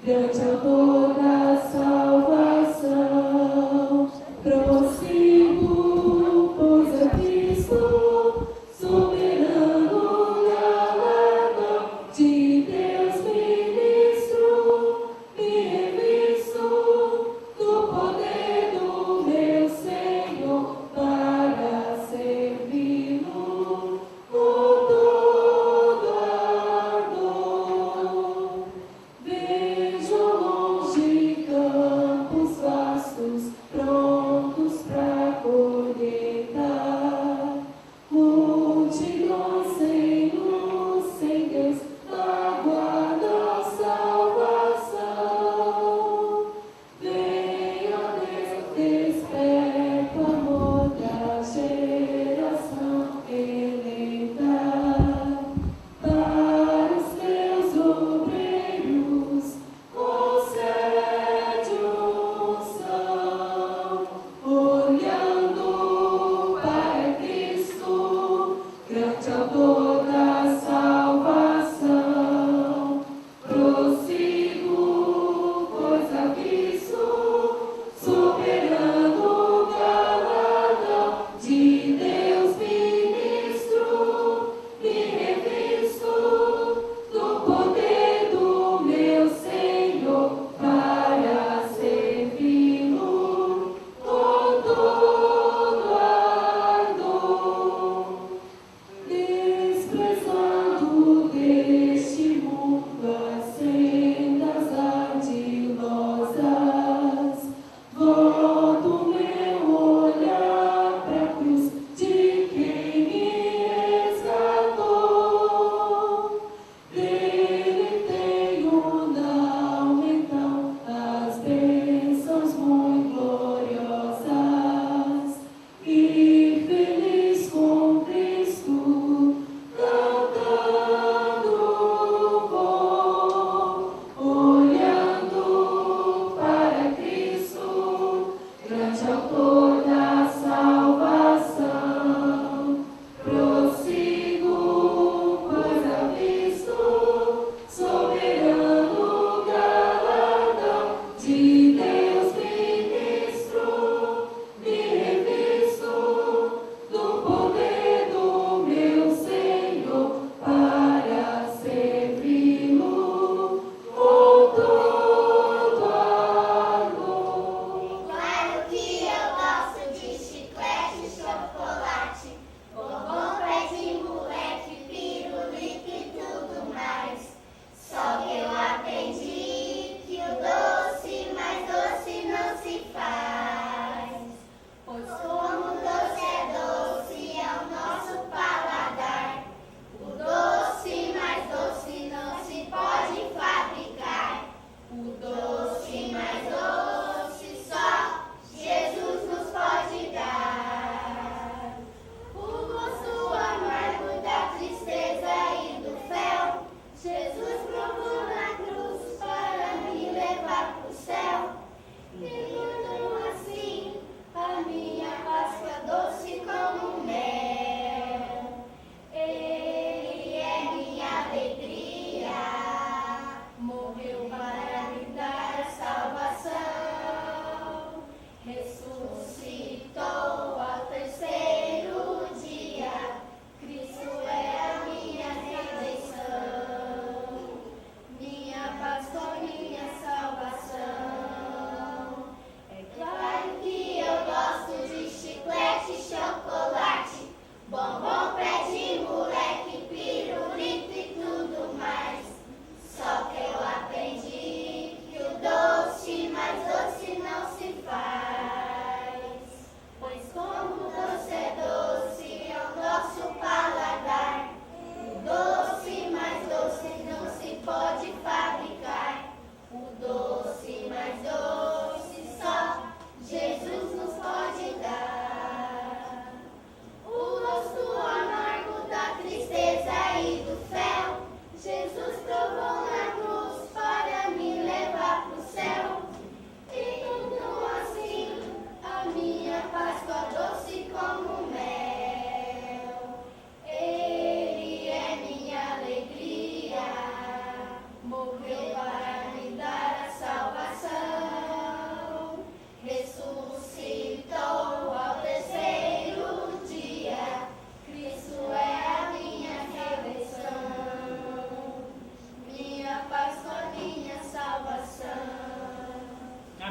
grande autor da salvação. Prossigo, pois a Cristo, soberano galardão de Deus ministro, me revisto do poder do meu Senhor para servi-lo com todo ardor. Vejo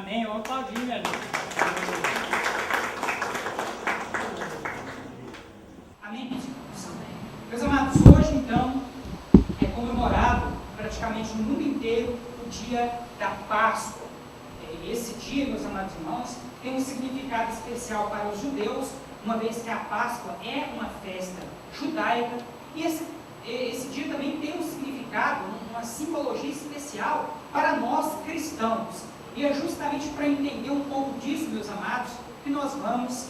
Amém? Vamos aplaudir, meu amigo. Amém, meus irmãos? Meus amados, hoje então é comemorado praticamente no mundo inteiro o dia da Páscoa. E esse dia, meus amados irmãos, tem um significado especial para os judeus, uma vez que a Páscoa é uma festa judaica, e esse dia também tem um significado, uma simbologia especial para nós cristãos. E é justamente para entender um pouco disso, meus amados, que nós vamos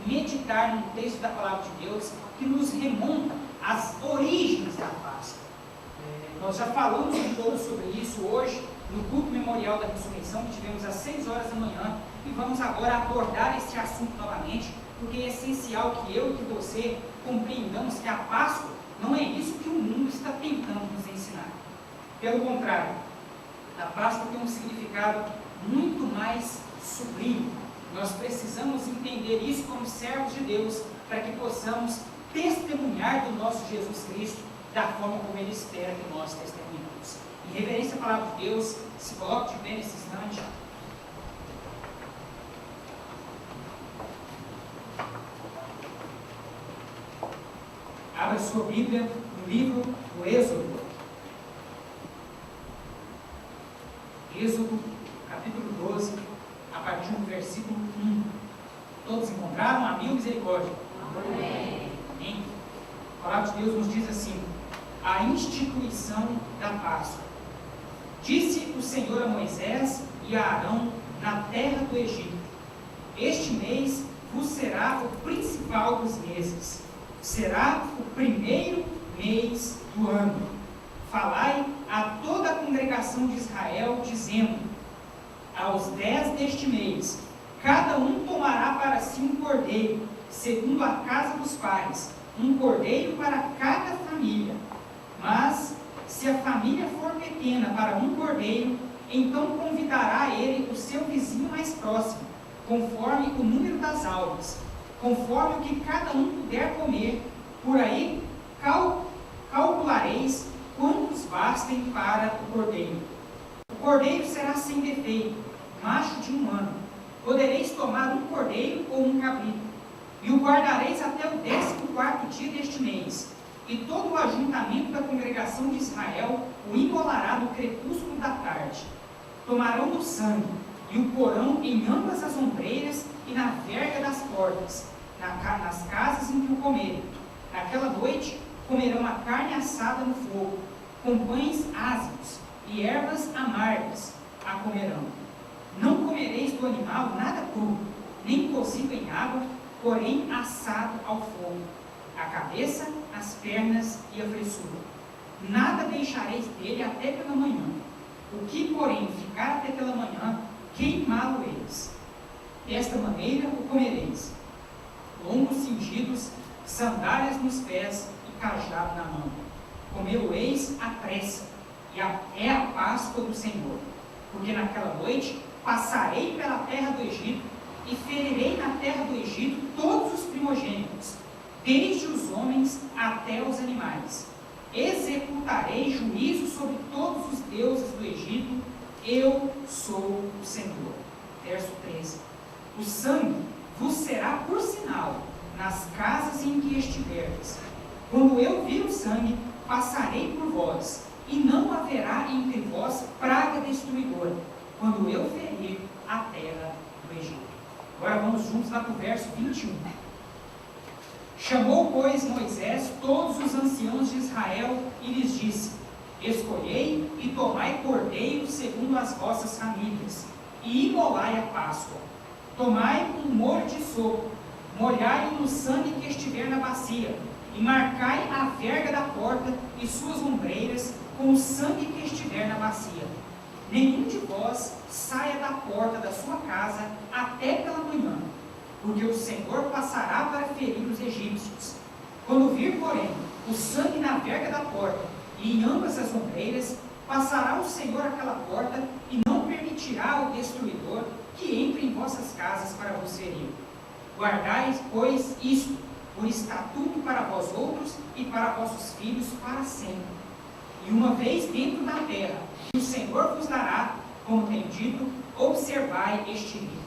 meditar num texto da Palavra de Deus que nos remonta às origens da Páscoa. Nós já falamos um pouco sobre isso hoje, no culto memorial da ressurreição, que tivemos às 6 horas da manhã, e vamos agora abordar esse assunto novamente, porque é essencial que eu e que você compreendamos que a Páscoa não é isso que o mundo está tentando nos ensinar. Pelo contrário, a Páscoa tem um significado muito mais sublime. Nós precisamos entender isso como servos de Deus, para que possamos testemunhar do nosso Jesus Cristo da forma como Ele espera que nós testemunhamos. Em reverência à Palavra de Deus, se coloque de pé nesse instante. Abra sua Bíblia no livro do Êxodo. Êxodo, capítulo 12, a partir do versículo 1. Todos encontraram? Amém ou misericórdia? Amém. Amém. A palavra de Deus nos diz assim: a instituição da Páscoa. Disse o Senhor a Moisés e a Arão na terra do Egito: este mês vos será o principal dos meses, será o primeiro mês do ano. Falai a toda a congregação de Israel, dizendo: aos 10 deste mês, cada um tomará para si um cordeiro, segundo a casa dos pais, um cordeiro para cada família. Mas, se a família for pequena para um cordeiro, então convidará ele o seu vizinho mais próximo, conforme o número das almas, conforme o que cada um puder comer. Por aí calculareis quantos bastem para o cordeiro. O cordeiro será sem defeito, macho de 1 ano. Podereis tomar um cordeiro ou um cabrito, e o guardareis até o 14º dia deste mês. E todo o ajuntamento da congregação de Israel o imolará no crepúsculo da tarde. Tomarão do sangue, e o porão em ambas as ombreiras e na verga das portas, nas casas em que o comerem. Naquela noite comerão a carne assada no fogo, com pães ácidos e ervas amargas a comerão. Não comereis do animal nada cru, nem cozido em água, porém assado ao fogo, a cabeça, as pernas e a fressura. Nada deixareis dele até pela manhã. O que, porém, ficar até pela manhã, queimá-lo-eis. Desta maneira o comereis: lombos cingidos, sandálias nos pés e cajado na mão. Comê-lo-eis à pressa, e é a Páscoa do Senhor. Porque naquela noite passarei pela terra do Egito, e ferirei na terra do Egito todos os primogênitos, desde os homens até os animais. Executarei juízo sobre todos os deuses do Egito. Eu sou o Senhor. Verso 13. O sangue vos será por sinal nas casas em que estiverdes. Quando eu vir o sangue, passarei por vós, e não haverá entre vós praga destruidora, quando eu ferir a terra do Egito. Agora vamos juntos lá para o verso 21. Chamou, pois, Moisés todos os anciãos de Israel e lhes disse: escolhei e tomai cordeiro segundo as vossas famílias, e imolai a Páscoa. Tomai um molho de sopo, molhai-o no sangue que estiver na bacia, e marcai a verga da porta e suas ombreiras com o sangue que estiver na bacia. Nenhum de vós saia da porta da sua casa até pela manhã, porque o Senhor passará para ferir os egípcios. Quando vir, porém, o sangue na verga da porta e em ambas as ombreiras, passará o Senhor aquela porta e não permitirá ao destruidor que entre em vossas casas para vos ferir. Guardai, pois, isto por estatuto para vós outros e para vossos filhos para sempre. E uma vez dentro da terra, que o Senhor vos dará, como tenho dito, observai este rito.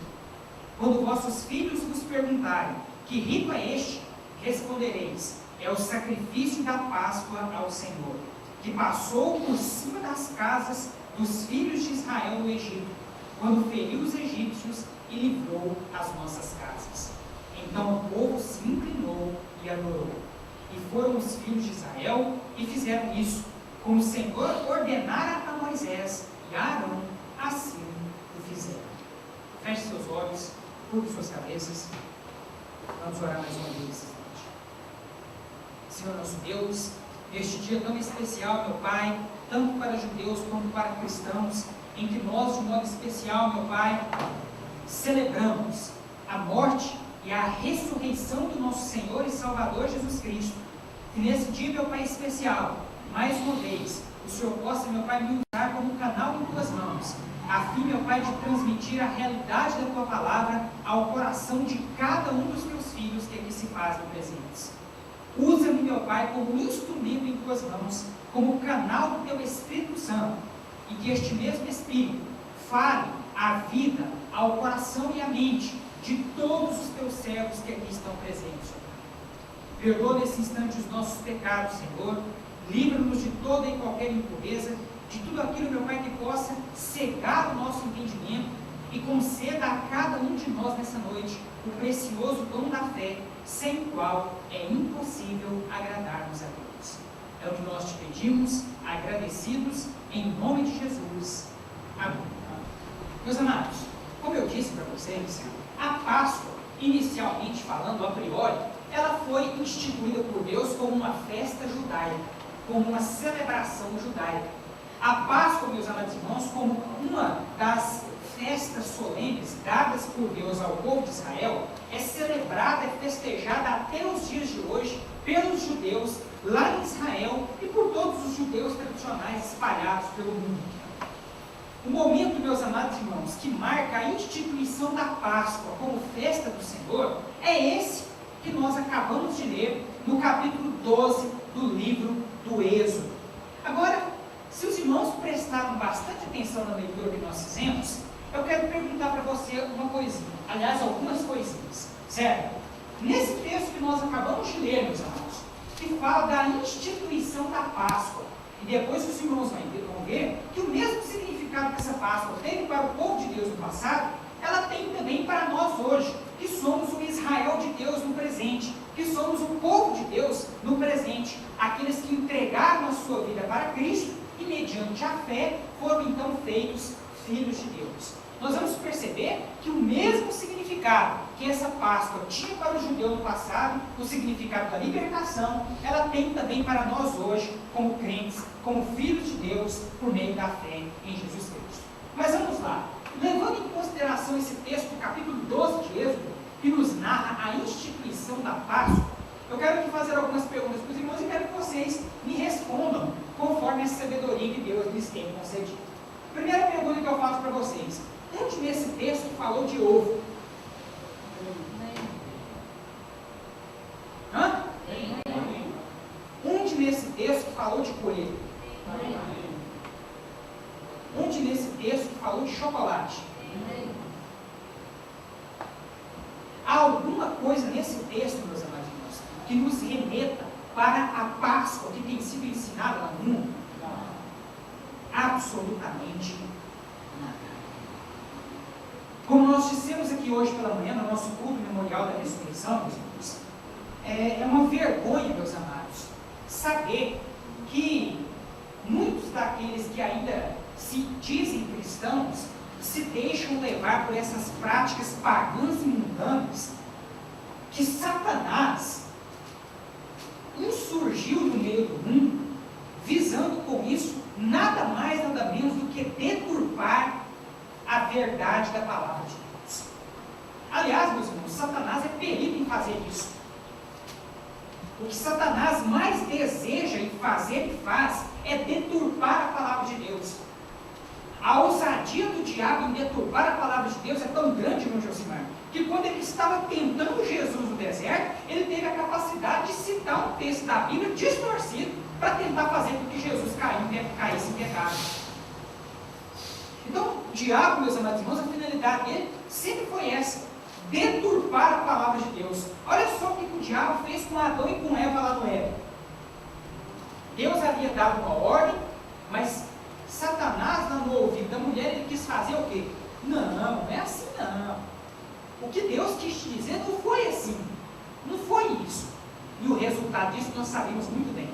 Quando vossos filhos vos perguntarem, que rito é este? Respondereis, é o sacrifício da Páscoa ao Senhor, que passou por cima das casas dos filhos de Israel no Egito, quando feriu os egípcios e livrou as nossas casas. Então o povo se inclinou e adorou. E foram os filhos de Israel e fizeram isso, como o Senhor ordenara a Moisés e a Arão, assim o fizeram. Feche seus olhos, curve suas cabeças. Vamos orar mais uma vez. Senhor nosso Deus, neste dia tão especial, meu Pai, tanto para judeus como para cristãos, em que nós, de modo especial, meu Pai, celebramos a morte e a ressurreição do nosso Senhor e Salvador Jesus Cristo. Que nesse dia, meu Pai especial, mais uma vez, o Senhor possa, meu Pai, me usar como canal em Tuas mãos, a fim, meu Pai, de transmitir a realidade da Tua Palavra ao coração de cada um dos Teus filhos que aqui se fazem presentes. Usa-me, meu Pai, como instrumento em Tuas mãos, como canal do Teu Espírito Santo, e que este mesmo Espírito fale a vida, ao coração e à mente de todos os Teus servos que aqui estão presentes. Perdoa nesse instante os nossos pecados, Senhor, livra-nos de toda e qualquer impureza, de tudo aquilo, meu Pai, que possa cegar o nosso entendimento, e conceda a cada um de nós nessa noite o precioso dom da fé, sem o qual é impossível agradarmos a Deus. É o que nós te pedimos, agradecidos, em nome de Jesus. Amém. Meus amados, como eu disse para vocês, a Páscoa, inicialmente falando, a priori, ela foi instituída por Deus como uma festa judaica, como uma celebração judaica. A Páscoa, meus amados irmãos, como uma das festas solenes dadas por Deus ao povo de Israel, é celebrada, é festejada até os dias de hoje pelos judeus lá em Israel e por todos os judeus tradicionais espalhados pelo mundo. O momento, meus amados irmãos, que marca a instituição da Páscoa como festa do Senhor, é esse que nós acabamos de ler no capítulo 12 do livro do Êxodo. Agora, se os irmãos prestaram bastante atenção na leitura que nós fizemos, eu quero perguntar para você uma coisinha, aliás, algumas coisinhas, certo? Nesse texto que nós acabamos de ler, meus amados, que fala da instituição da Páscoa, e depois os irmãos vão ver que o mesmo significado que essa Páscoa teve para o povo de Deus no passado, ela tem também para nós hoje, que somos o Israel de Deus no presente, que somos o povo de Deus no presente, aqueles que entregaram a sua vida para Cristo e mediante a fé foram então feitos filhos de Deus. Nós vamos perceber que o mesmo significado que essa Páscoa tinha para o judeu no passado, o significado da libertação, ela tem também para nós hoje, como crentes, como filhos de Deus, por meio da fé em Jesus Cristo. Mas vamos lá, levando em consideração esse texto do capítulo 12 de Êxodo, que nos narra a instituição da Páscoa, eu quero aqui fazer algumas perguntas para os irmãos e quero que vocês me respondam conforme a sabedoria que Deus lhes tem concedido. Primeira pergunta que eu faço para vocês: onde nesse texto falou de ovo? Hã? Onde nesse texto falou de coelho? Onde nesse texto falou de chocolate? Há alguma coisa nesse texto, meus amados irmãos, que nos remeta para a Páscoa que tem sido ensinada lá no mundo? Absolutamente nada. Como nós dissemos aqui hoje pela manhã, no nosso culto memorial da ressurreição, meus irmãos, é uma vergonha, meus amados, saber que muitos daqueles que ainda se dizem cristãos se deixam levar por essas práticas pagãs e mundanas, que Satanás insurgiu no meio do mundo, visando com isso nada mais, nada menos do que deturpar a verdade da palavra de Deus. Aliás, meus irmãos, Satanás é perito em fazer isso. O que Satanás mais deseja em fazer e faz é deturpar a palavra de Deus. A ousadia do diabo em deturpar a palavra de Deus é tão grande, irmão Josimar, que quando ele estava tentando Jesus no deserto, ele teve a capacidade de citar um texto da Bíblia distorcido para tentar fazer com que Jesus caísse em pecado. Então, diabo, meus amados irmãos, a finalidade dele sempre foi essa: deturpar a palavra de Deus. Olha só o que o diabo fez com Adão e com Eva lá no Éden. Deus havia dado uma ordem, mas Satanás, no ouvido da mulher, ele quis fazer o quê? Não é assim não. O que Deus quis te dizer não foi assim. Não foi isso. E o resultado disso nós sabemos muito bem.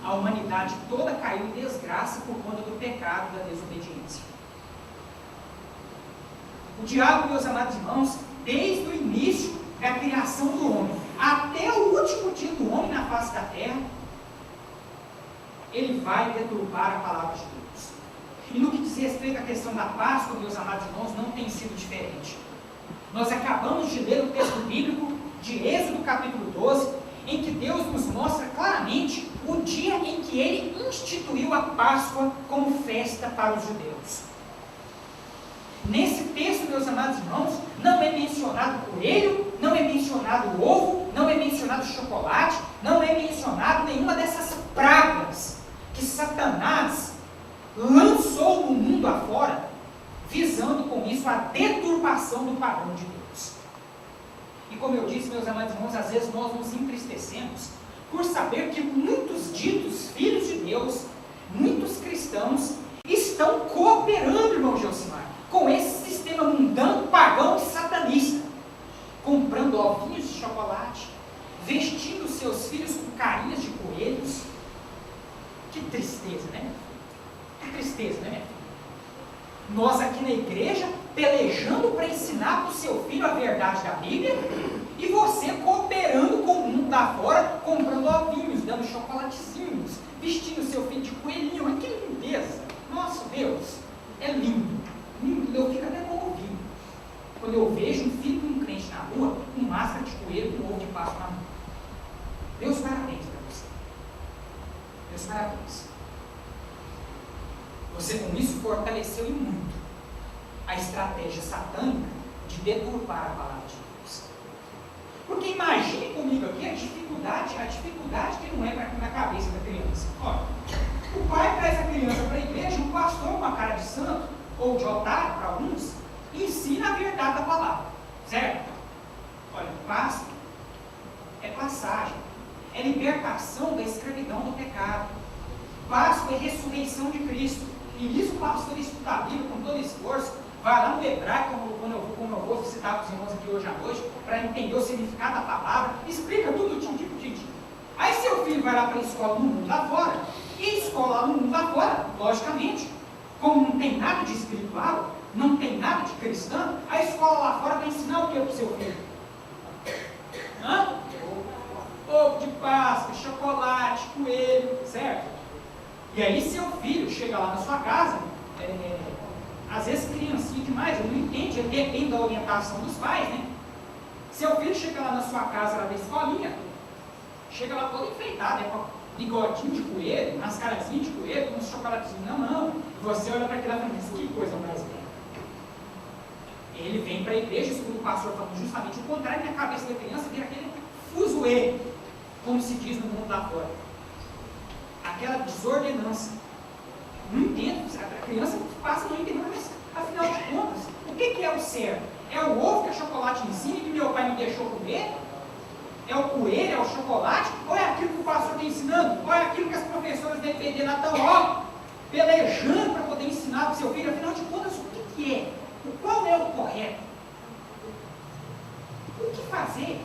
A humanidade toda caiu em desgraça por conta do pecado da desobediência. O diabo, meus amados irmãos, desde o início da criação do homem até o último dia do homem na face da terra, ele vai deturpar a palavra de Deus. E no que diz respeito à questão da Páscoa, meus amados irmãos, não tem sido diferente. Nós acabamos de ler o texto bíblico de Êxodo capítulo 12, em que Deus nos mostra claramente o dia em que Ele instituiu a Páscoa como festa para os judeus. Nesse texto, meus amados irmãos, não é mencionado o coelho, não é mencionado o ovo, não é mencionado o chocolate, não é mencionado nenhuma dessas pragas que Satanás lançou no mundo afora, visando com isso a deturpação do padrão de Deus. E como eu disse, meus amados irmãos, às vezes nós nos entristecemos por saber que muitos ditos filhos de Deus, muitos cristãos, estão cooperando, irmão Gelsimar, com esse sistema mundano, pagão e satanista, comprando ovinhos de chocolate, vestindo seus filhos com carinhas de coelhos. Que tristeza, né? Que tristeza, né? Nós aqui na igreja, pelejando para ensinar para o seu filho a verdade da Bíblia, e você cooperando com o mundo lá fora, comprando ovinhos, dando chocolatezinhos, vestindo seu filho de coelhinho. Mas que lindeza! Nossa, Deus, é lindo. Eu fico até comovido quando eu vejo um filho de um crente na rua com máscara de coelho, com ovo de Páscoa na mão. Deus, parabéns para você. Deus, parabéns. Você com isso fortaleceu em muito a estratégia satânica de deturpar a palavra de Deus. Porque imagine comigo aqui a dificuldade que não é na cabeça da criança. Olha, o pai traz a criança para a igreja, um pastor com a cara de santo, ou de otário para alguns, ensina a verdade da palavra, certo? Olha, Páscoa é passagem, é libertação da escravidão do pecado. Páscoa é ressurreição de Cristo. E nisso o pastor estuda a Bíblia com todo esforço, vai lá no hebraico, como eu vou citar para os irmãos aqui hoje à noite, para entender o significado da palavra, explica tudo tintim por tintim. Aí seu filho vai lá para a escola no mundo lá fora, e a escola lá no mundo lá fora, logicamente, como não tem nada de espiritual, não tem nada de cristão, a escola lá fora vai ensinar o que para o seu filho? Ovo de Páscoa, chocolate, coelho, certo? E aí seu filho chega lá na sua casa, às vezes criancinha demais, ele não entende, ele depende da orientação dos pais, né? Seu filho chega lá na sua casa, lá da escolinha, chega lá todo enfeitado, com bigodinho de coelho, mascarazinho de coelho, com uns chocolatezinhos na mão, e você olha para aquilo e fala, que coisa mais bela. Ele vem para a igreja, escuta o pastor falando justamente o contrário, e na cabeça da criança vira aquele fuzuê, como se diz no mundo lá fora. Aquela desordenança. Não entendo, a criança passa não entendendo, mas afinal de contas, o que é o certo? É o ovo que é chocolate em cima que meu pai me deixou comer? É o coelho, é o chocolate? Ou é aquilo que o pastor está ensinando? Ou é aquilo que as professoras da EPD lá estão, pelejando para poder ensinar para o seu filho? Afinal de contas, o que é? Qual é o correto? O que fazer?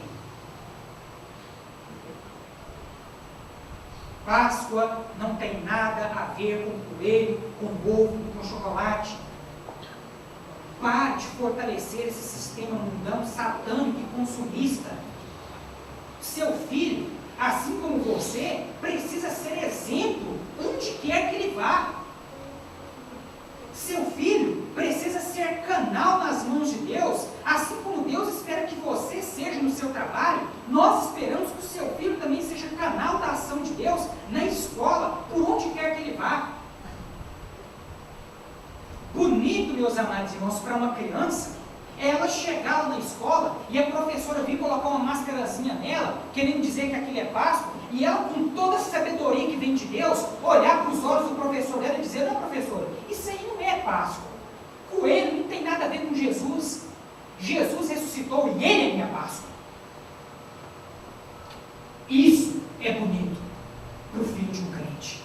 Páscoa não tem nada a ver com coelho, com ovo, com chocolate. Pare de fortalecer esse sistema mundano, satânico e consumista. Seu filho, assim como você, precisa ser exemplo onde quer que ele vá. Seu filho precisa ser canal nas mãos de Deus, assim como Deus espera que você seja no seu trabalho. Nós esperamos que o seu filho também seja canal da ação de Deus na escola, por onde quer que ele vá. Bonito, meus amados irmãos, para uma criança, é ela chegar lá na escola e a professora vir colocar uma máscarazinha nela, querendo dizer que aquilo é Páscoa, e ela, com toda a sabedoria que vem de Deus, olhar para os olhos do professor dela e dizer, não, professora, isso aí não é Páscoa. Coelho nada a ver com Jesus. Jesus ressuscitou e Ele é minha Páscoa. Isso é bonito para o filho de um crente.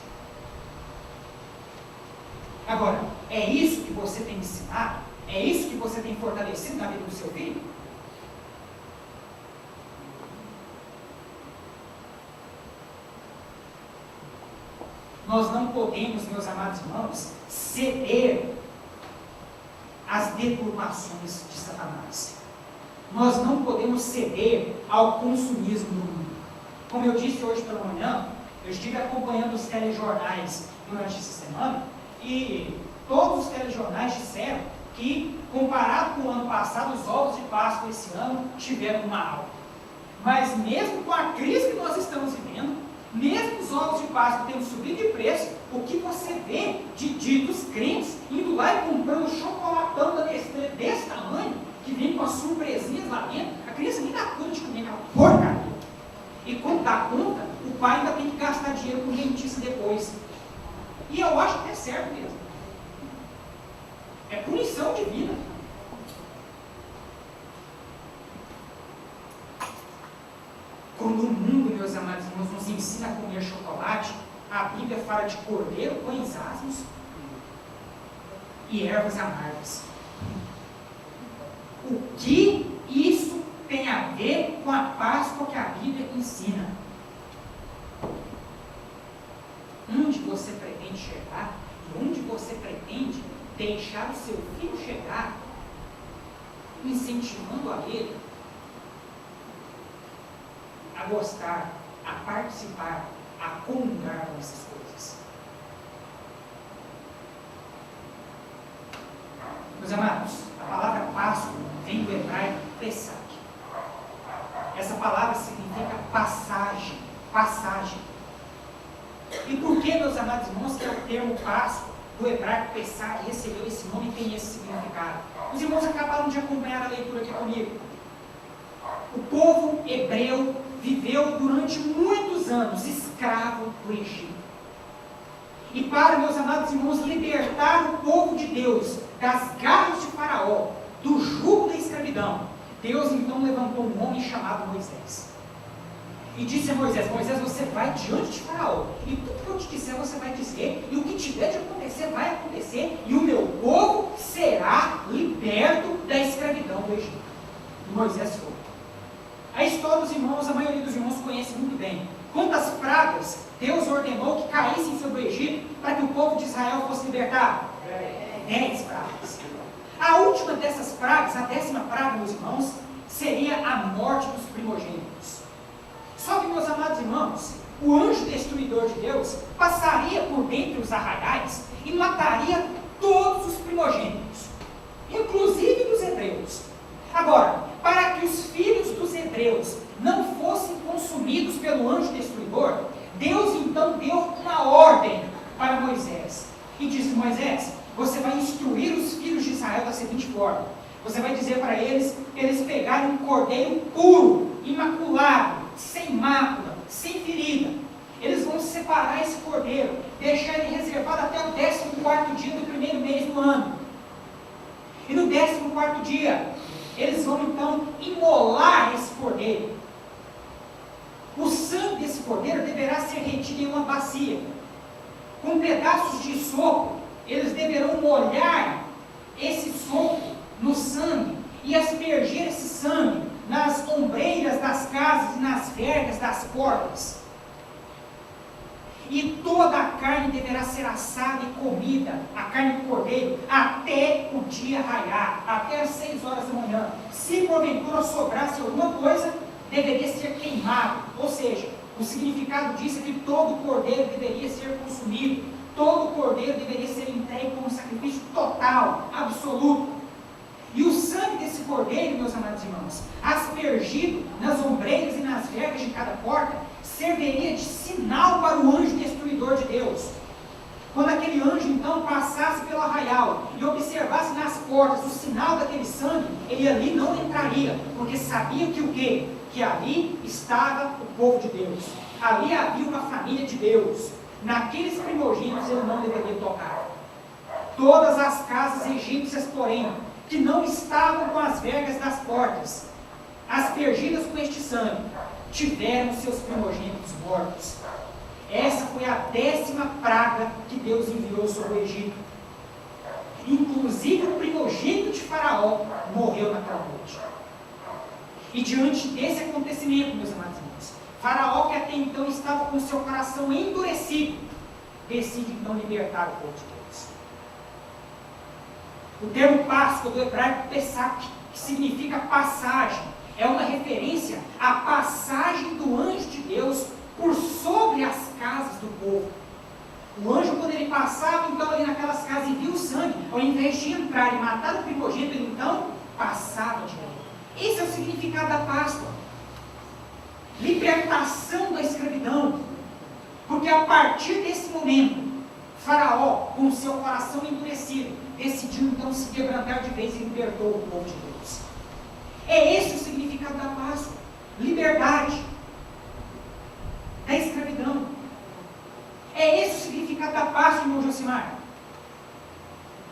Agora, é isso que você tem ensinado? É isso que você tem fortalecido na vida do seu filho? Nós não podemos, meus amados irmãos, ceder às deturpações de Satanás. Nós não podemos ceder ao consumismo do mundo. Como eu disse hoje pela manhã, eu estive acompanhando os telejornais durante essa semana e todos os telejornais disseram que, comparado com o ano passado, os ovos de Páscoa esse ano tiveram uma alta. Mas mesmo com a crise que nós estamos vivendo, mesmo os ovos de Páscoa tendo subido de preço, o que você vê de ditos crentes indo lá e comprando chocolatão da Nestlé desse tamanho, que vem com as surpresinhas lá dentro, a criança nem dá conta de comer aquela porcaria. E quando dá conta, o pai ainda tem que gastar dinheiro com dentista depois. E eu acho que é certo mesmo. É punição divina. Quando o mundo, meus amados irmãos, nos ensina a comer chocolate, a Bíblia fala de cordeiro, pães asmos e ervas amargas. O que isso tem a ver com a Páscoa que a Bíblia ensina? Onde você pretende chegar e onde você pretende deixar o seu filho chegar, incentivando a ele a gostar, a participar, a comungar com essas coisas. Meus amados, a palavra Páscoa vem do hebraico Pesach. Essa palavra significa passagem, passagem. E por que, meus amados irmãos, que é o termo Páscoa do hebraico Pesach recebeu esse nome e tem esse significado? Os irmãos acabaram de acompanhar a leitura aqui comigo. O povo hebreu viveu durante muitos anos escravo do Egito. E para, meus amados irmãos, libertar o povo de Deus das garras de Faraó, do jugo da escravidão, Deus então levantou um homem chamado Moisés. E disse a Moisés: Moisés, você vai diante de Faraó, e tudo que eu te disser você vai dizer, e o que tiver de acontecer vai acontecer, e o meu povo será liberto da escravidão do Egito. E Moisés foi. A história dos irmãos, a maioria dos irmãos conhece muito bem. Quantas pragas Deus ordenou que caíssem sobre o Egito para que o povo de Israel fosse libertado? 10 pragas. A última dessas pragas, a 10ª praga, meus irmãos, seria a morte dos primogênitos. Só que, meus amados irmãos, o anjo destruidor de Deus passaria por dentre os arraiais e mataria todos os primogênitos, inclusive dos hebreus. Agora, para que os filhos dos hebreus não fossem consumidos pelo anjo destruidor, Deus então deu uma ordem para Moisés. E disse: Moisés, você vai instruir os filhos de Israel da seguinte forma: você vai dizer para eles pegarem um cordeiro puro, imaculado, sem mácula, sem ferida. Eles vão separar esse cordeiro, deixar ele reservado até o 14º dia do primeiro mês do ano. E no 14º dia, eles vão então imolar esse cordeiro. O sangue desse cordeiro deverá ser retido em uma bacia. Com pedaços de sopo, eles deverão molhar esse sopo no sangue e aspergir esse sangue nas ombreiras das casas e nas vergas das portas. E toda a carne deverá ser assada e comida, a carne do cordeiro, até o dia raiar, até as 6 horas da manhã. Se porventura sobrasse alguma coisa, deveria ser queimado. Ou seja, o significado disso é que todo cordeiro deveria ser consumido, todo cordeiro deveria ser entregue como sacrifício total, absoluto. E o sangue desse cordeiro, meus amados irmãos, aspergido nas ombreiras e nas vergas de cada porta, serviria de sinal para o anjo destruidor de Deus. Quando aquele anjo então passasse pelo arraial e observasse nas portas o sinal daquele sangue, ele ali não entraria, porque sabia que o quê? Que ali estava o povo de Deus, ali havia uma família de Deus. Naqueles primogênitos ele não deveria tocar. Todas as casas egípcias, porém, que não estavam com as vergas das portas, aspergidas com este sangue, tiveram seus primogênitos mortos. Essa foi a 10ª praga que Deus enviou sobre o Egito. Inclusive o primogênito de Faraó morreu naquela noite. E diante desse acontecimento, meus amados irmãos, Faraó, que até então estava com seu coração endurecido, decide então libertar o povo de Deus. O termo Páscoa do hebraico Pesach, que significa passagem, é uma referência à passagem do anjo de Deus por sobre as casas do povo. O anjo, quando ele passava então ali naquelas casas e via o sangue, ao invés de entrar e matar o primogênito, ele então passava de novo. Esse é o significado da Páscoa. Libertação da escravidão. Porque a partir desse momento, Faraó, com o seu coração endurecido, decidiu então se quebrantar de vez e libertou o povo de Deus. É esse o significado da Páscoa. Liberdade da escravidão. É esse o significado da Páscoa, irmão Josimar.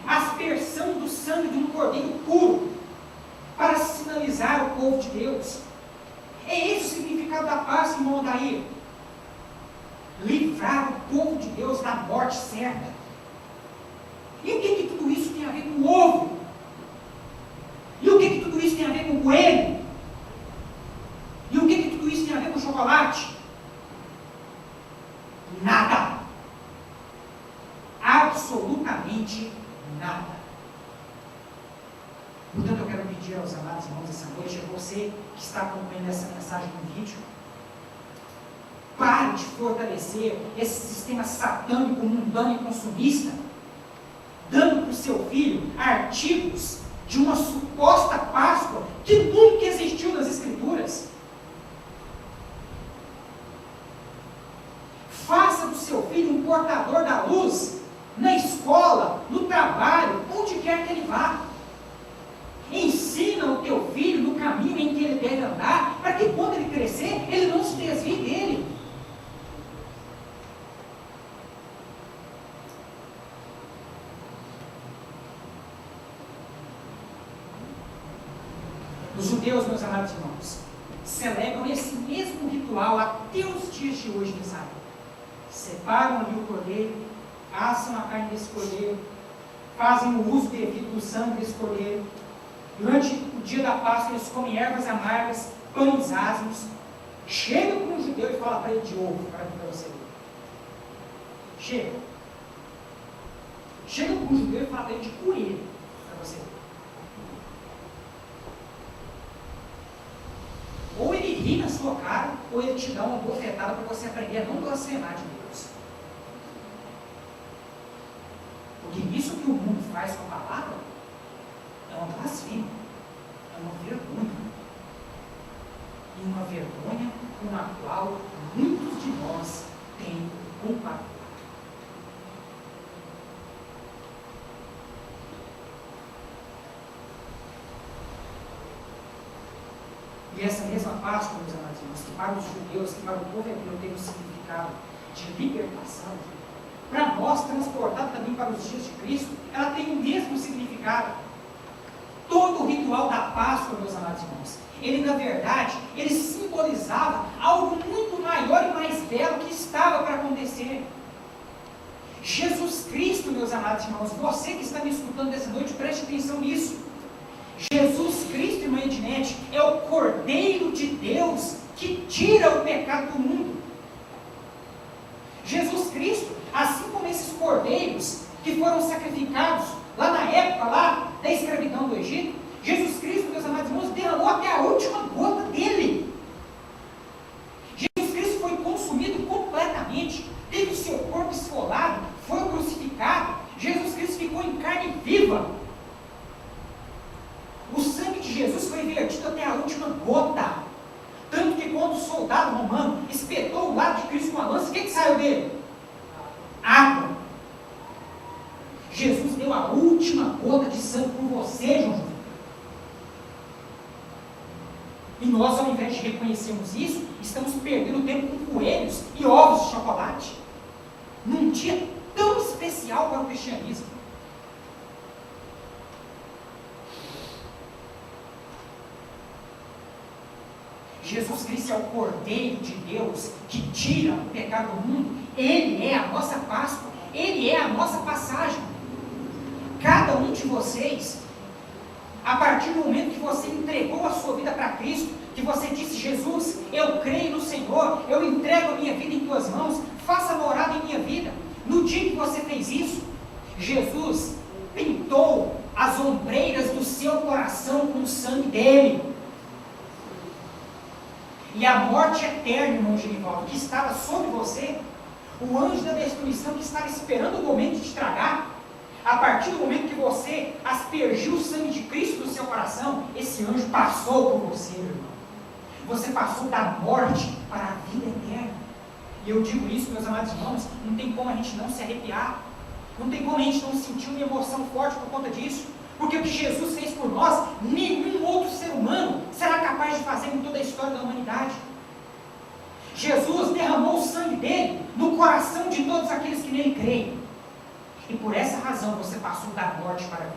Aspersão do sangue de um cordeiro puro para sinalizar o povo de Deus. É esse o significado da Páscoa, irmão Daí. Livrar o povo de Deus da morte certa. E o que tudo isso tem a ver com o ovo? E o que tudo isso tem a ver com o coelho? E o que tudo isso tem a ver com o chocolate? Nada. Absolutamente nada. Portanto, eu quero pedir aos amados irmãos essa noite, a você que está acompanhando essa mensagem no vídeo, pare de fortalecer esse sistema satânico, mundano e consumista, dando para o seu filho artigos de uma suposta Páscoa que nunca existiu nas Escrituras. Faça do seu filho um portador da luz, na escola, no trabalho, onde quer que ele vá. Ensina o teu filho no caminho em que ele deve andar, para que quando ele crescer, ele não se desvie dele. Os judeus, meus amados irmãos, celebram esse mesmo ritual até os dias de hoje em Israel. Separam ali o cordeiro, assam a carne desse cordeiro, fazem o uso devido do sangue desse cordeiro. Durante o dia da Páscoa, eles comem ervas amargas, pães asmos. Chega para um judeu e fala para ele de ovo, para você ver. Chega. Chega para um judeu e fala para ele de coelho, para você ver. Ou ele ri na sua cara, ou ele te dá uma bofetada para você aprender a não blasfemar de Deus. Porque isso que o mundo faz com a palavra é uma blasfêmia, é uma vergonha. E uma vergonha com a qual muitos de nós têm compactuado. E essa mesma Páscoa, meus amados irmãos, que para os judeus, que para o povo hebreu tem um significado de libertação, para nós, transportado também para os dias de Cristo, ela tem o mesmo significado. Todo o ritual da Páscoa, meus amados irmãos, ele na verdade, ele simbolizava algo muito maior e mais belo que estava para acontecer. Jesus Cristo, meus amados irmãos, você que está me escutando essa noite, preste atenção nisso. Jesus Cristo, irmã Ednete, é o Cordeiro de Deus que tira o pecado do mundo. Jesus Cristo, assim como esses cordeiros que foram sacrificados lá na época lá da escravidão do Egito, Jesus Cristo, meus amados irmãos, derramou até a última gota dele. Jesus Cristo foi consumido completamente, teve o seu corpo esfolado, foi crucificado. Jesus Cristo ficou em carne viva. O sangue de Jesus foi vertido até a última gota. Tanto que quando o soldado romano espetou o lado de Cristo com a lança, o que saiu dele? Água. Jesus deu a última gota de sangue por você, João. E nós, ao invés de reconhecermos isso, estamos perdendo tempo com coelhos e ovos de chocolate. Num dia tão especial para o cristianismo. Jesus Cristo é o Cordeiro de Deus que tira o pecado do mundo. Ele é a nossa Páscoa, Ele é a nossa passagem. Cada um de vocês, a partir do momento que você entregou a sua vida para Cristo, que você disse: Jesus, eu creio no Senhor, eu entrego a minha vida em tuas mãos, faça morada em minha vida. No dia que você fez isso, Jesus pintou as ombreiras do seu coração com o sangue dele. E a morte eterna, irmão Genivaldo, que estava sobre você, o anjo da destruição que estava esperando o momento de te tragar, a partir do momento que você aspergiu o sangue de Cristo no seu coração, esse anjo passou por você, meu irmão. Você passou da morte para a vida eterna. E eu digo isso, meus amados irmãos, não tem como a gente não se arrepiar, não tem como a gente não sentir uma emoção forte por conta disso, porque o que Jesus fez por nós, nenhum outro ser humano será capaz de fazer em toda a história da humanidade. Jesus derramou o sangue dele no coração de todos aqueles que nele creem. E por essa razão você passou da morte para a vida.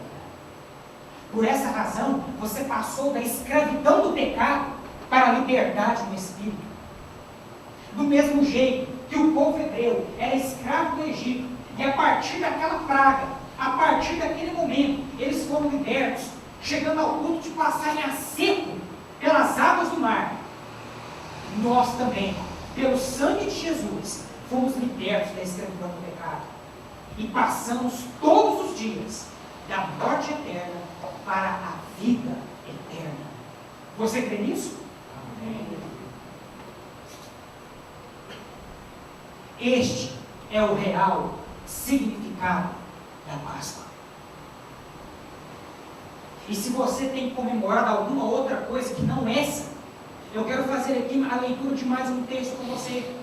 Por essa razão você passou da escravidão do pecado para a liberdade no Espírito. Do mesmo jeito que o povo hebreu era escravo do Egito, e a partir daquela praga, a partir daquele momento, eles foram libertos, chegando ao ponto de passarem a seco pelas águas do mar. Nós também, pelo sangue de Jesus, fomos libertos da escravidão do pecado. E passamos todos os dias da morte eterna para a vida eterna. Você crê nisso? Amém. Este é o real significado da Páscoa. E se você tem comemorado alguma outra coisa que não essa, eu quero fazer aqui a leitura de mais um texto com você,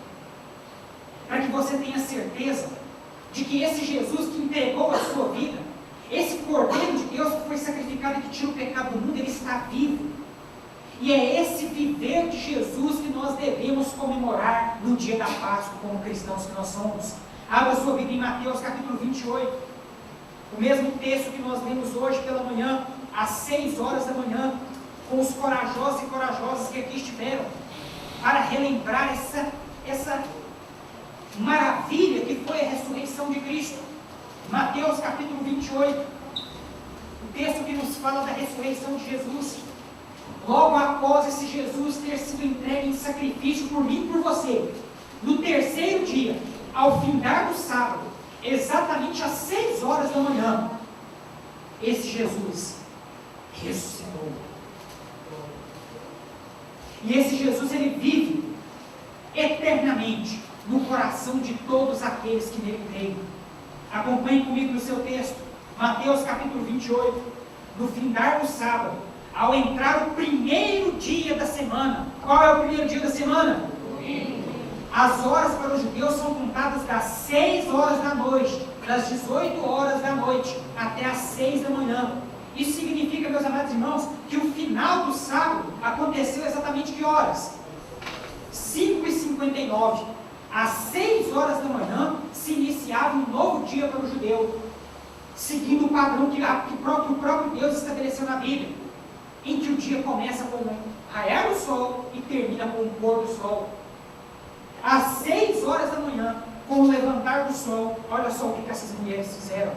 para que você tenha certeza de que esse Jesus que entregou a sua vida, esse Cordeiro de Deus que foi sacrificado e que tira o pecado do mundo, ele está vivo. E é esse viver de Jesus que nós devemos comemorar no dia da Páscoa, como cristãos que nós somos. Abra sua Bíblia em Mateus capítulo 28, o mesmo texto que nós lemos hoje pela manhã, às 6 horas da manhã, com os corajosos e corajosas que aqui estiveram, para relembrar essa maravilha que foi a ressurreição de Cristo. Mateus capítulo 28, o texto que nos fala da ressurreição de Jesus. Logo após esse Jesus ter sido entregue em sacrifício por mim e por você, no terceiro dia, ao findar do sábado, exatamente às 6 horas da manhã, esse Jesus ressuscitou. E esse Jesus, ele vive eternamente no coração de todos aqueles que nele creem. Acompanhe comigo no seu texto, Mateus capítulo 28, no findar do sábado, ao entrar o primeiro dia da semana. Qual é o primeiro dia da semana? Domingo. As horas para os judeus são contadas das 6 horas da noite, das 18 horas da noite, até as 6 da manhã. Isso significa, meus amados irmãos, que o final do sábado aconteceu exatamente que horas? 5h59. Às 6 horas da manhã se iniciava um novo dia para o judeu, seguindo o padrão que o próprio Deus estabeleceu na Bíblia, em que o dia começa com o raiar do sol e termina com o pôr do sol. Às 6 horas da manhã, com o levantar do sol, olha só o que essas mulheres fizeram.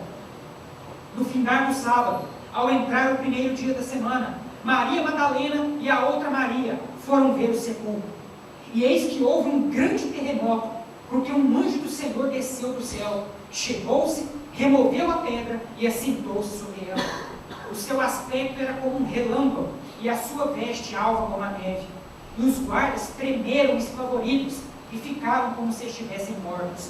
No findar do sábado, ao entrar o primeiro dia da semana, Maria Madalena e a outra Maria foram ver o sepulcro. E eis que houve um grande terremoto, porque um anjo do Senhor desceu do céu, chegou-se, removeu a pedra e assentou-se sobre ela. O seu aspecto era como um relâmpago, e a sua veste alva como a neve. E os guardas tremeram espavoridos, e ficaram como se estivessem mortos.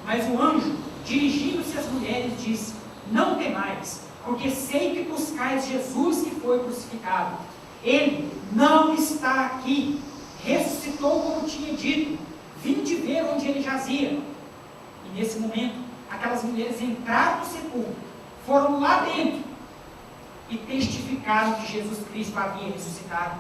Mas o anjo, dirigindo-se às mulheres, disse: não temais, porque sei que buscais Jesus que foi crucificado. Ele não está aqui, ressuscitou como tinha dito, vinde ver onde ele jazia. E nesse momento, aquelas mulheres entraram no sepulcro, foram lá dentro e testificaram que Jesus Cristo havia ressuscitado.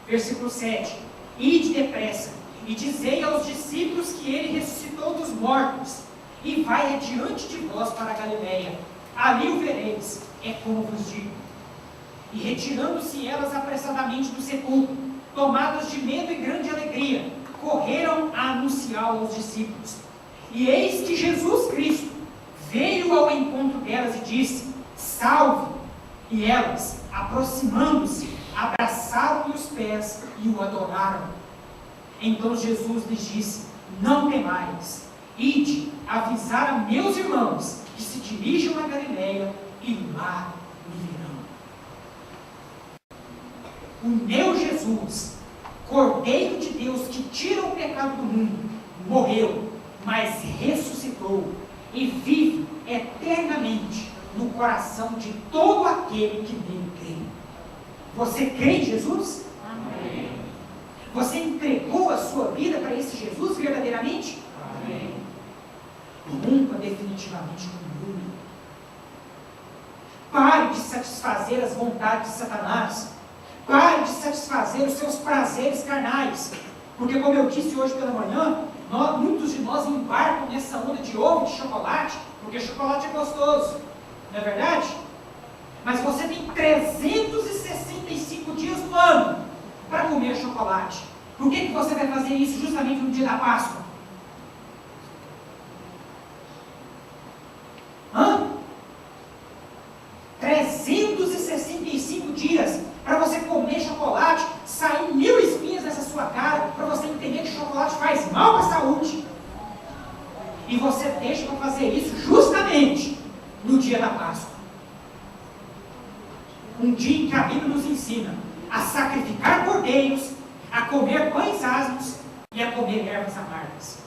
Versículo 7. Ide depressa e dizei aos discípulos que ele ressuscitou dos mortos, e vai adiante de vós para a Galileia. Ali o vereis, é como vos digo. E retirando-se elas apressadamente do sepulcro, tomadas de medo e grande alegria, correram a anunciá-lo aos discípulos. E eis que Jesus Cristo veio ao encontro delas e disse: salve! E elas, aproximando-se, abraçaram-lhe os pés e o adoraram. Então Jesus lhes disse: não temais, ide avisar a meus irmãos que se dirijam a Galileia e lá me virão. O meu Jesus, Cordeiro de Deus que tira o pecado do mundo, morreu, mas ressuscitou e vive eternamente no coração de todo aquele que nele crê. Você crê em Jesus? Amém. Você entregou a sua vida para esse Jesus verdadeiramente? Amém. Rompa definitivamente com o mundo. Pare de satisfazer as vontades de Satanás. Pare de satisfazer os seus prazeres carnais. Porque, como eu disse hoje pela manhã, muitos de nós embarcam nessa onda de ovo de chocolate, porque chocolate é gostoso, não é verdade? Mas você tem 365 dias no ano para comer chocolate. Por que você vai fazer isso justamente no dia da Páscoa? Hã? 365 dias para você comer chocolate, sair 1000 espinhas nessa sua cara, para você entender que chocolate faz mal para a saúde. E você deixa para fazer isso justamente no dia da Páscoa. Um dia em que a Bíblia nos ensina a sacrificar cordeiros, a comer pães asmos e a comer ervas amargas.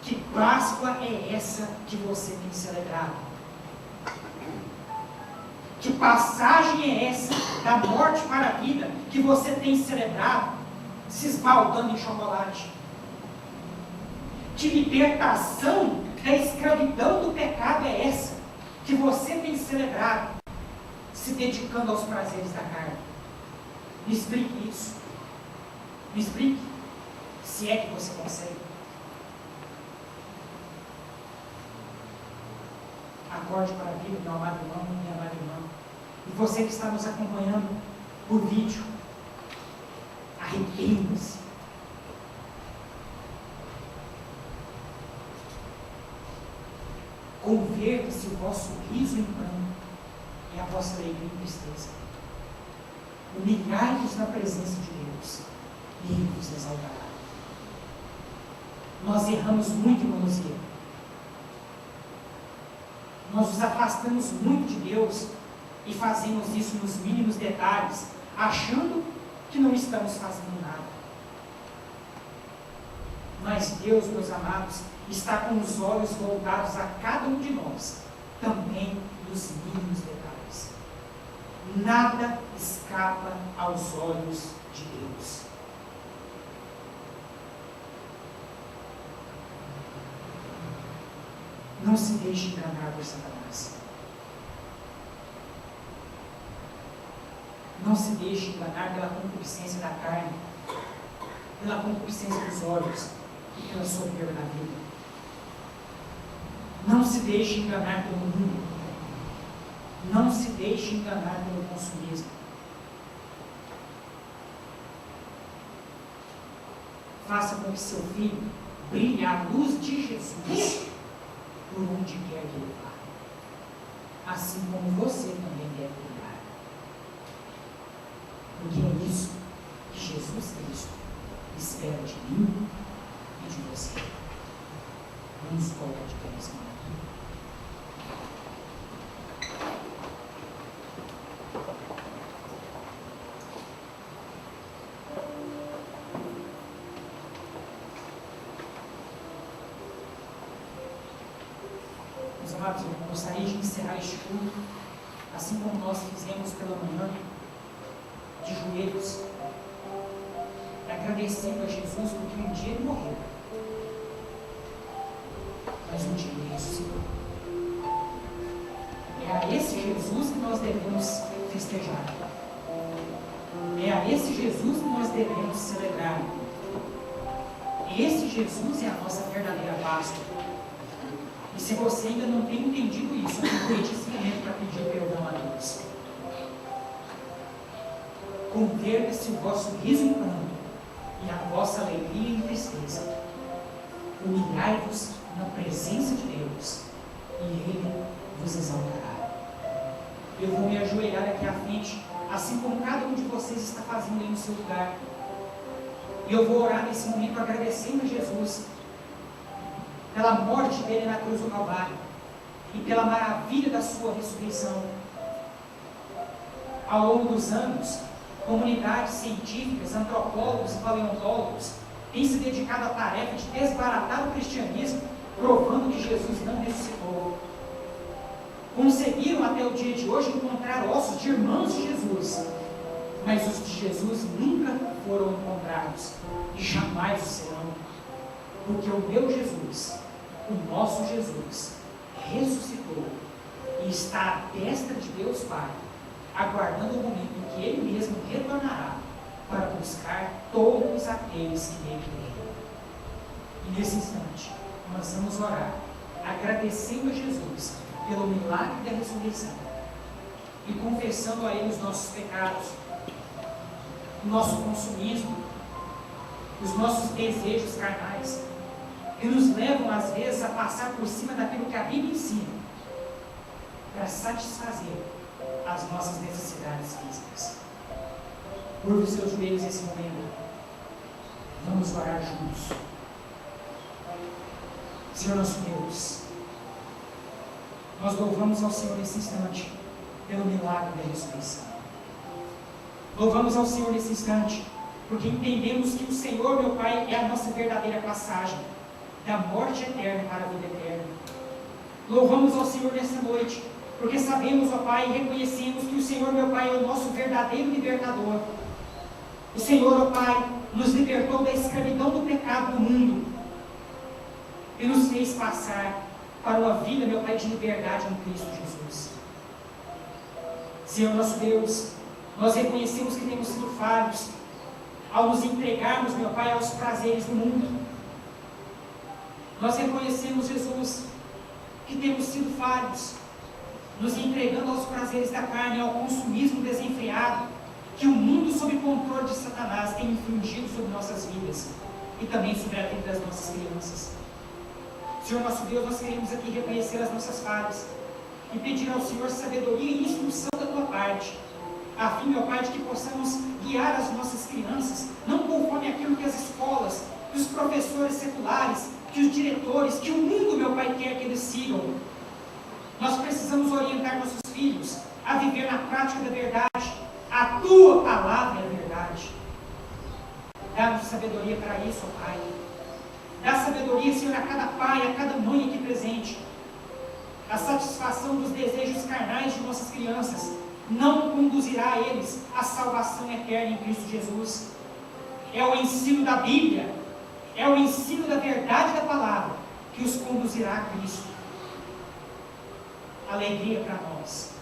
Que Páscoa é essa que você tem celebrado? Que passagem é essa da morte para a vida que você tem celebrado, se esbaldando em chocolate? Que libertação da escravidão do pecado é essa que você tem celebrado, se dedicando aos prazeres da carne? Me explique isso. Me explique, se é que você consegue. Acorde para a vida, meu amado irmão, minha amada irmã. E você que está nos acompanhando por vídeo, arrependa-se. Converta-se o vosso riso em pranto e a vossa alegria em tristeza. Humilhai-vos na presença de Deus e Ele vos exaltará. Nós erramos muito, irmãos. Nós nos afastamos muito de Deus e fazemos isso nos mínimos detalhes, achando que não estamos fazendo nada. Mas Deus, meus amados, está com os olhos voltados a cada um de nós, também nos mínimos detalhes. Nada escapa aos olhos de Deus. Não se deixe enganar por Satanás. Não se deixe enganar pela concupiscência da carne, pela concupiscência dos olhos e pela soberba da vida. Não se deixe enganar pelo mundo. Não se deixe enganar pelo consumismo. Faça com que seu filho brilhe a luz de Jesus por onde quer que ele vá. Assim como você também deve brilhar. Porque é isso que Jesus Cristo espera de mim e de você. Vamos colocar de pé nesse momento. Meus amados, eu gostaria de encerrar este culto, assim como nós fizemos pela manhã, de joelhos, agradecendo a Jesus porque um dia ele morreu, mas um dia ele ressuscitou. É a esse Jesus que nós devemos festejar. É a esse Jesus que nós devemos celebrar. Esse Jesus é a nossa verdadeira Páscoa. E se você ainda não tem entendido isso, aproveite esse momento para pedir perdão a Deus. Converta-se o vosso riso em pranto e a vossa alegria em tristeza. Humilhai-vos na presença de Deus e Ele vos exaltará. Eu vou me ajoelhar aqui à frente, assim como cada um de vocês está fazendo aí no seu lugar. E eu vou orar nesse momento agradecendo a Jesus pela morte dele na cruz do Calvário e pela maravilha da sua ressurreição. Ao longo dos anos, comunidades científicas, antropólogos e paleontólogos têm se dedicado à tarefa de desbaratar o cristianismo, provando que Jesus não ressuscitou. Conseguiram até o dia de hoje encontrar ossos de irmãos de Jesus, mas os de Jesus nunca foram encontrados e jamais o serão, porque o meu Jesus, o nosso Jesus, ressuscitou e está à destra de Deus Pai, aguardando o momento em que Ele mesmo retornará para buscar todos aqueles que nele creem. E nesse instante, nós vamos orar, agradecendo a Jesus pelo milagre da ressurreição e confessando a Ele os nossos pecados, o nosso consumismo, os nossos desejos carnais, que nos levam às vezes a passar por cima daquilo que a Bíblia ensina, para satisfazer as nossas necessidades físicas. Curva os seus joelhos nesse momento. Vamos orar juntos. Senhor nosso Deus, nós louvamos ao Senhor nesse instante pelo milagre da ressurreição. Louvamos ao Senhor nesse instante porque entendemos que o Senhor, meu Pai, é a nossa verdadeira passagem da morte eterna para a vida eterna. Louvamos ao Senhor nessa noite porque sabemos, ó Pai, e reconhecemos que o Senhor, meu Pai, é o nosso verdadeiro libertador. O Senhor, ó Pai, nos libertou da escravidão do pecado do mundo e nos fez passar para uma vida, meu Pai, de liberdade em Cristo Jesus. Senhor nosso Deus, nós reconhecemos que temos sido falhos ao nos entregarmos, meu Pai, aos prazeres do mundo. Nós reconhecemos, Jesus, que temos sido falhos, nos entregando aos prazeres da carne, ao consumismo desenfreado, que o mundo sob controle de Satanás tem infligido sobre nossas vidas e também sobre a vida das nossas crianças. Senhor nosso Deus, nós queremos aqui reconhecer as nossas falhas e pedir ao Senhor sabedoria e instrução da Tua parte, a fim, meu Pai, de que possamos guiar as nossas crianças, não conforme aquilo que as escolas, que os professores seculares, que os diretores, que o mundo, meu Pai, quer que eles sigam. Nós precisamos orientar nossos filhos a viver na prática da verdade. A Tua palavra é a verdade. Dá-nos sabedoria para isso, ó Pai. Dá sabedoria, Senhor, a cada pai, a cada mãe aqui presente. A satisfação dos desejos carnais de nossas crianças não conduzirá a eles a salvação eterna em Cristo Jesus. É o ensino da Bíblia, é o ensino da verdade da palavra que os conduzirá a Cristo. Alegria para nós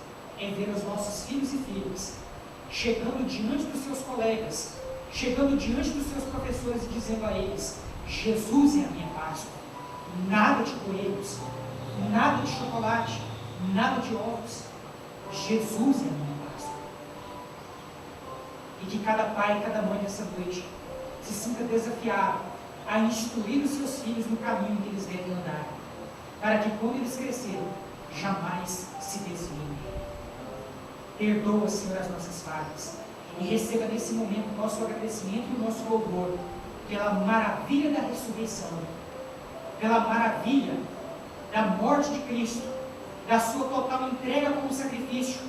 é ver os nossos filhos e filhas chegando diante dos seus colegas, chegando diante dos seus professores e dizendo a eles: Jesus é a minha Páscoa, nada de coelhos, nada de chocolate, nada de ovos, Jesus é a minha Páscoa. E que cada pai e cada mãe nessa noite se sinta desafiado a instruir os seus filhos no caminho que eles devem andar, para que quando eles crescerem, jamais se desviem. Perdoa, Senhor, as nossas falhas e receba nesse momento o nosso agradecimento e o nosso louvor pela maravilha da ressurreição, pela maravilha da morte de Cristo, da sua total entrega como sacrifício,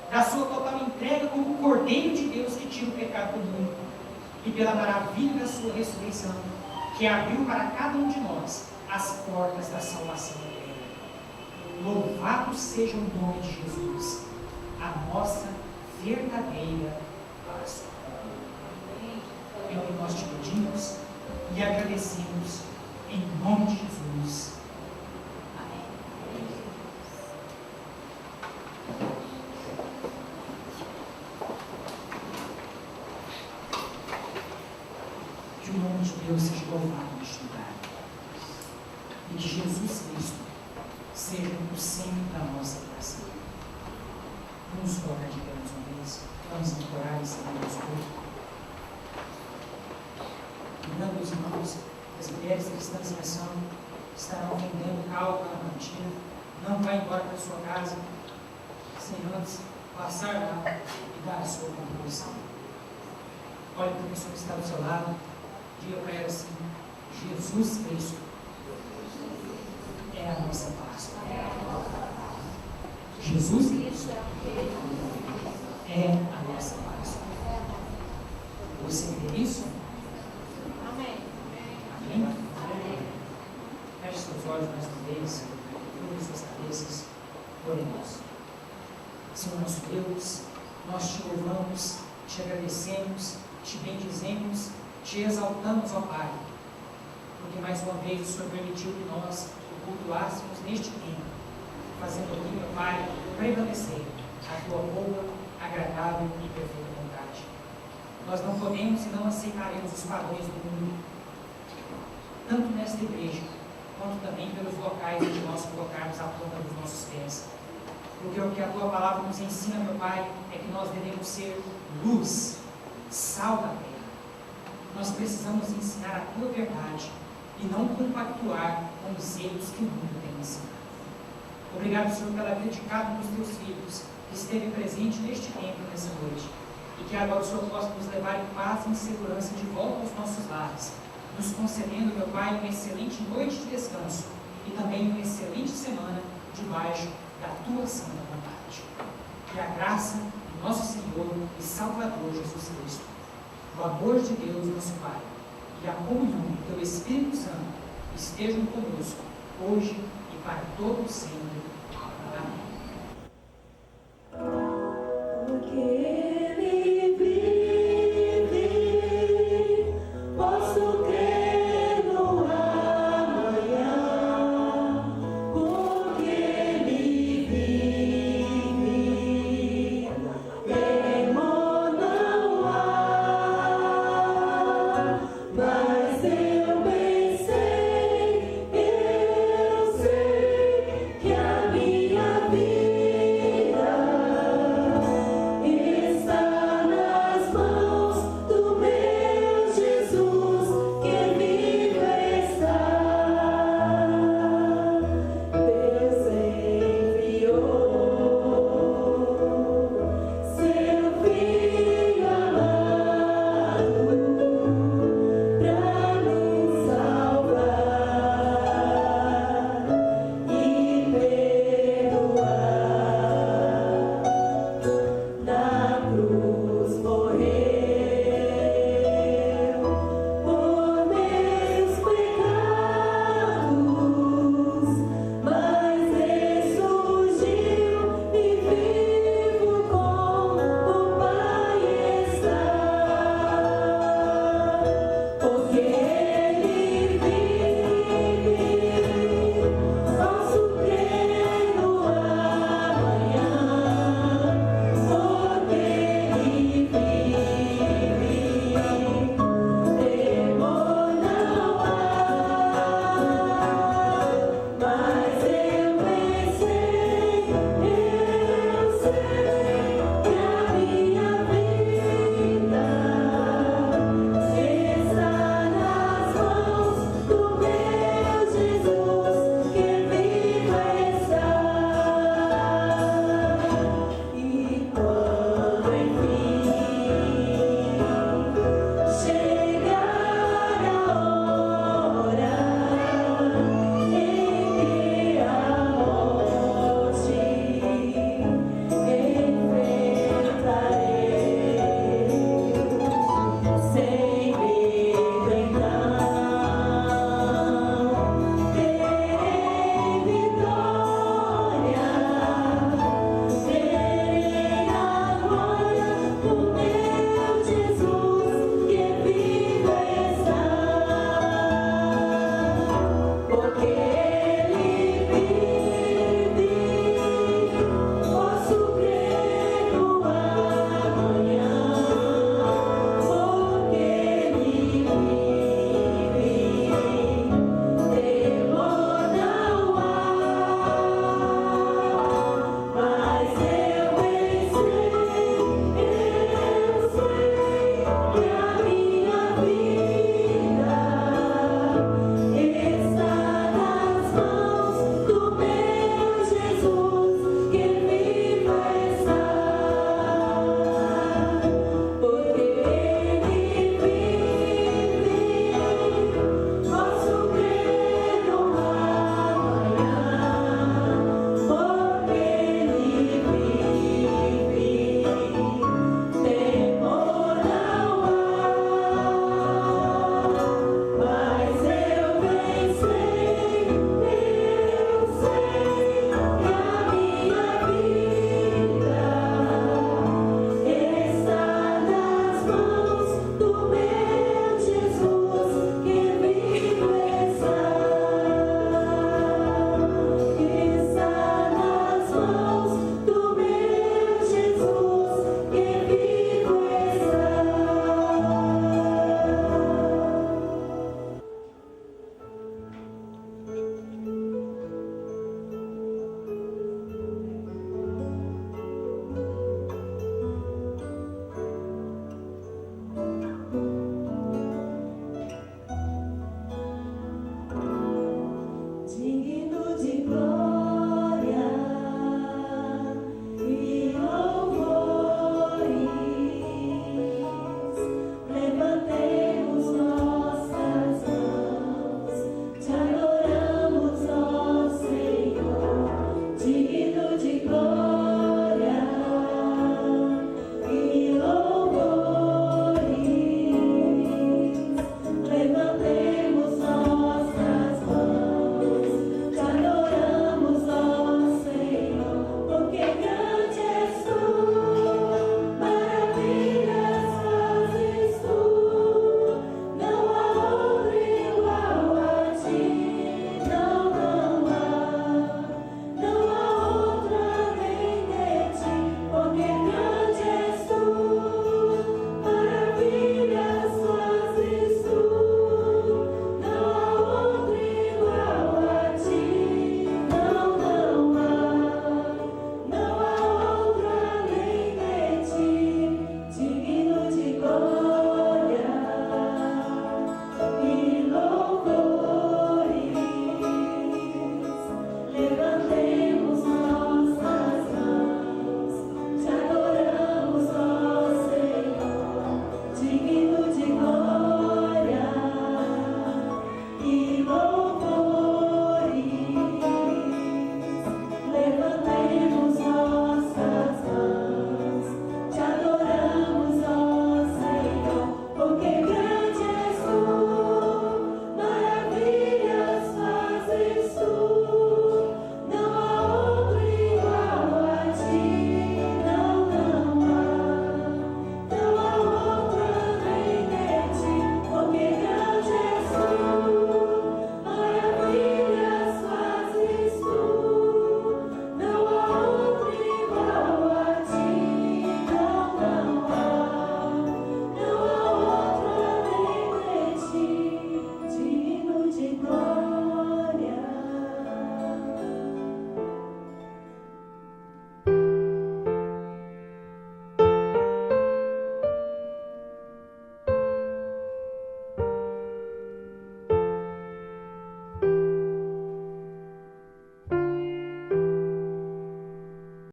da sua total entrega como Cordeiro de Deus que tira o pecado do mundo, e pela maravilha da sua ressurreição, que abriu para cada um de nós as portas da salvação eterna. Louvado seja o nome de Jesus, a nossa verdadeira Páscoa. É o que nós te pedimos e agradecemos em nome de Jesus. Amém. Que o nome de Deus seja louvado neste lugar e que Jesus Cristo seja o centro da nossa oração. Vamos colocar de pé mais uma vez. Vamos orar e seguir o Espírito. Lembrando os irmãos, as mulheres cristãs em ação estarão vendendo calma na cantina. Não vai embora para sua casa sem antes passar lá e dar a sua contribuição. Olhe para a pessoa que está do seu lado, diga para ela assim: Jesus Cristo é a nossa Páscoa. Jesus Cristo é a nossa Páscoa. Você crê nisso? Amém. Amém? Feche seus olhos mais uma vez, curve suas cabeças, oremos. Senhor nosso Deus, nós te louvamos, te agradecemos, te bendizemos, te exaltamos, ó Pai, porque mais uma vez o Senhor permitiu que nós o cultuássemos neste tempo, fazendo aqui, meu Pai, prevalecer a tua boa, agradável e perfeita vontade. Nós não podemos e não aceitaremos os padrões do mundo, tanto nesta igreja, quanto também pelos locais onde nós colocarmos a planta dos nossos pés. Porque o que a tua palavra nos ensina, meu Pai, é que nós devemos ser luz, sal da terra. Nós precisamos ensinar a tua verdade e não compactuar com os erros que o mundo tem ensinado. Obrigado, Senhor, pela vida de cada um dos teus filhos que esteve presente neste tempo, nessa noite. E que agora o Senhor possa nos levar em paz e em segurança de volta aos nossos lares, nos concedendo, meu Pai, uma excelente noite de descanso e também uma excelente semana debaixo da tua santa vontade. Que a graça de nosso Senhor e Salvador Jesus Cristo, o amor de Deus, nosso Pai, e a comunhão do teu Espírito Santo estejam conosco, hoje e para todo sempre.